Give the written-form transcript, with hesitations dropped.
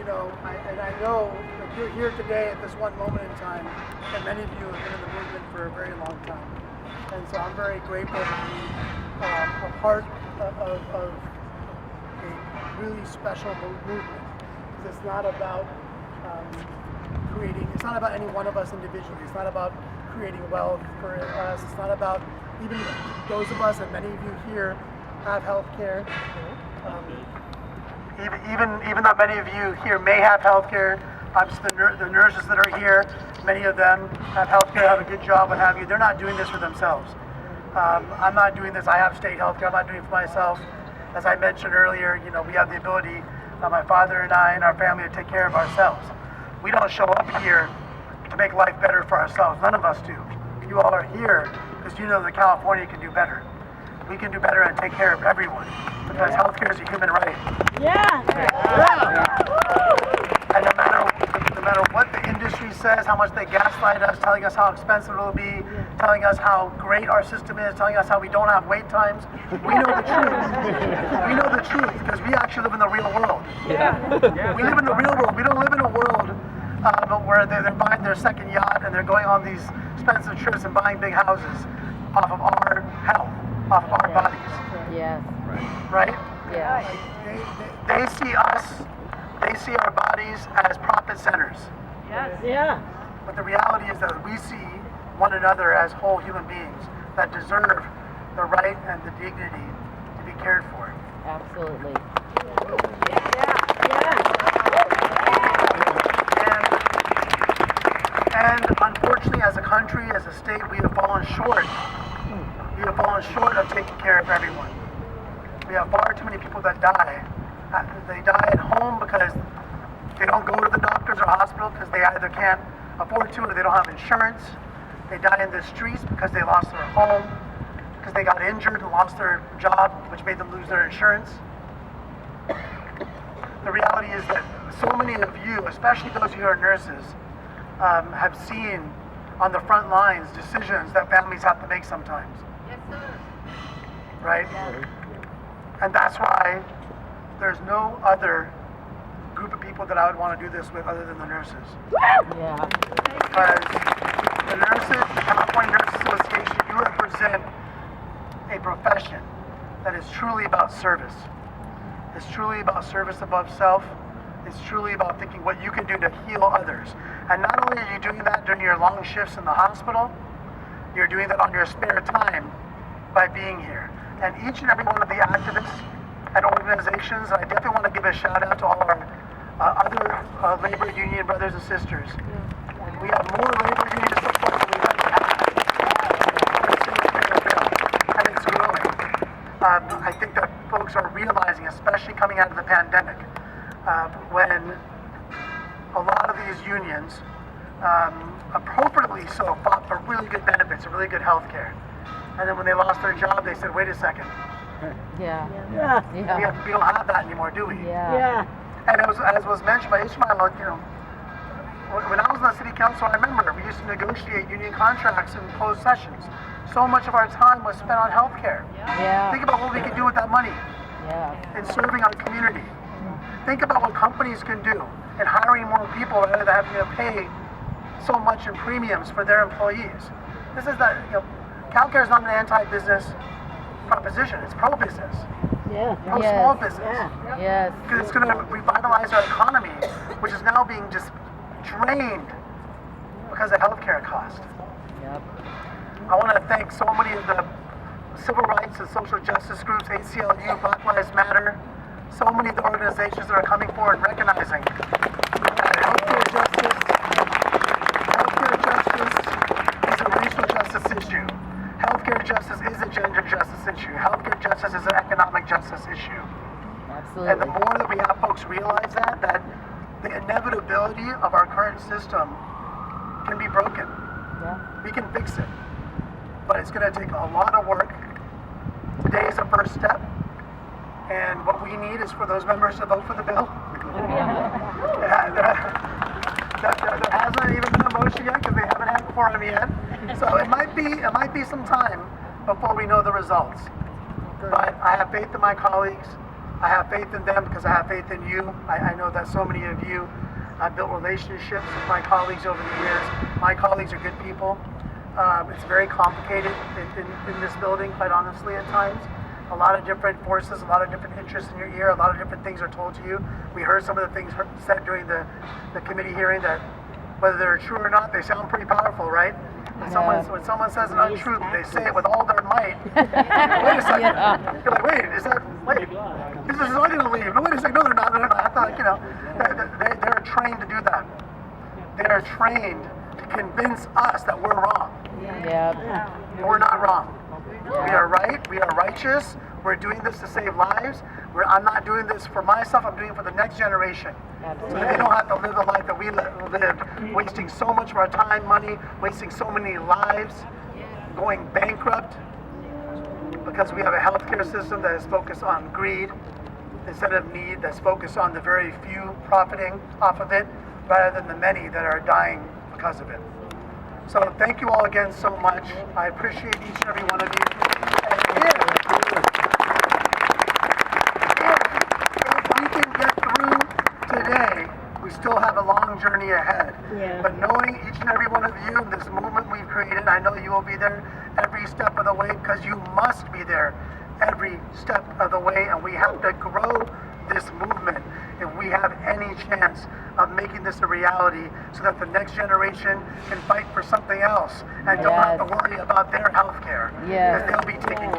I know that you're here today at this one moment in time, and many of you have been in the movement for a very long time. And so I'm very grateful to be a part of a really special movement. Because it's not about it's not about any one of us individually. It's not about creating wealth for us. It's not about even those of us, and many of you here have health care. Even though many of you here may have health care, obviously the nurses that are here, many of them have health care, have a good job, what have you. They're not doing this for themselves. I'm not doing this. I have state health care. I'm not doing it for myself. As I mentioned earlier, we have the ability, my father and I and our family, to take care of ourselves. We don't show up here to make life better for ourselves. None of us do. You all are here because you know that California can do better. We can do better and take care of everyone because healthcare is a human right. Yeah. And no matter what the industry says, how much they gaslight us, telling us how expensive it'll be, telling us how great our system is, telling us how we don't have wait times, we know the truth. We know the truth because we actually live in the real world. We live in the real world. We don't live in a world where they're buying their second yacht and they're going on these expensive trips and buying big houses off of our health, off of our bodies. Yes. Right? Yeah. They see us, they see our bodies as profit centers. Yes. Yeah. But the reality is that we see one another as whole human beings that deserve the right and the dignity to be cared for. Absolutely. And unfortunately, as a country, as a state, we have fallen short. We have fallen short of taking care of everyone. We have far too many people that die. They die at home because they don't go to the doctors or hospital because they either can't afford to or they don't have insurance. They die in the streets because they lost their home, because they got injured and lost their job, which made them lose their insurance. The reality is that so many of you, especially those who are nurses, have seen on the front lines decisions that families have to make sometimes. Yes, sir. Right? And that's why there's no other group of people that I would want to do this with other than the nurses. Yeah. Because the nurses, the California Nurses Association, you represent a profession that is truly about service. It's truly about service above self. It's truly about thinking what you can do to heal others. And not only are you doing that during your long shifts in the hospital, you're doing that on your spare time by being here. And each and every one of the activists and organizations, and I definitely want to give a shout out to all our other labor union brothers and sisters. We have more labor union support than we've ever had. And it's growing. I think that folks are realizing, especially coming out of the pandemic, when a lot of these unions appropriately so fought for really good benefits and really good health care. And then when they lost their job, they said, wait a second. Yeah. We don't have that anymore, do we? Yeah. And as was mentioned by Ishmael, when I was in the city council, I remember we used to negotiate union contracts in closed sessions. So much of our time was spent on health care. Yeah. Think about what we could do with that money in serving our community. Think about what companies can do in hiring more people rather than having to pay so much in premiums for their employees. This is that, CalCare is not an anti-business proposition. It's pro-business. Pro-small business. Yes. Because it's going to revitalize our economy, which is now being just drained because of healthcare cost. Yep. I want to thank so many of the civil rights and social justice groups, ACLU, Black Lives Matter, so many of the organizations that are coming forward and recognizing that healthcare justice is a racial justice issue. Healthcare justice is a gender justice issue. Healthcare justice is an economic justice issue. Absolutely. And the more that we have folks realize that the inevitability of our current system can be broken. Yeah. We can fix it. But it's going to take a lot of work. Today is the first step. And what we need is for those members to vote for the bill. There hasn't even been a motion yet because they haven't had a quorum yet. So it might be some time before we know the results. But I have faith in my colleagues. I have faith in them because I have faith in you. I know that so many of you have built relationships with my colleagues over the years. My colleagues are good people. It's very complicated in this building, quite honestly, at times. A lot of different forces, a lot of different interests in your ear, a lot of different things are told to you. We heard some of the things said during the committee hearing that whether they're true or not, they sound pretty powerful, right? When someone says an untruth, they say it with all their might. Wait a second. Yeah. You're like, wait, this is not going to leave. No, wait a second. No, they're not. I thought, they're trained to do that. They are trained to convince us that we're wrong. Yeah. We're not wrong. We are right. We are righteous. We're doing this to save lives. I'm not doing this for myself. I'm doing it for the next generation. So that they don't have to live the life that we lived, wasting so much of our time, money, wasting so many lives, going bankrupt because we have a healthcare system that is focused on greed instead of need, that's focused on the very few profiting off of it rather than the many that are dying because of it. So thank you all again so much. I appreciate each and every one of you. And if we can get through today, we still have a long journey ahead. Yeah. But knowing each and every one of you in this movement we've created, I know you will be there every step of the way because you must be there every step of the way, and we have to grow this movement if we have any chance of making this a reality so that the next generation can fight for something else and don't have to worry about their health care. Yes. Because they'll be taken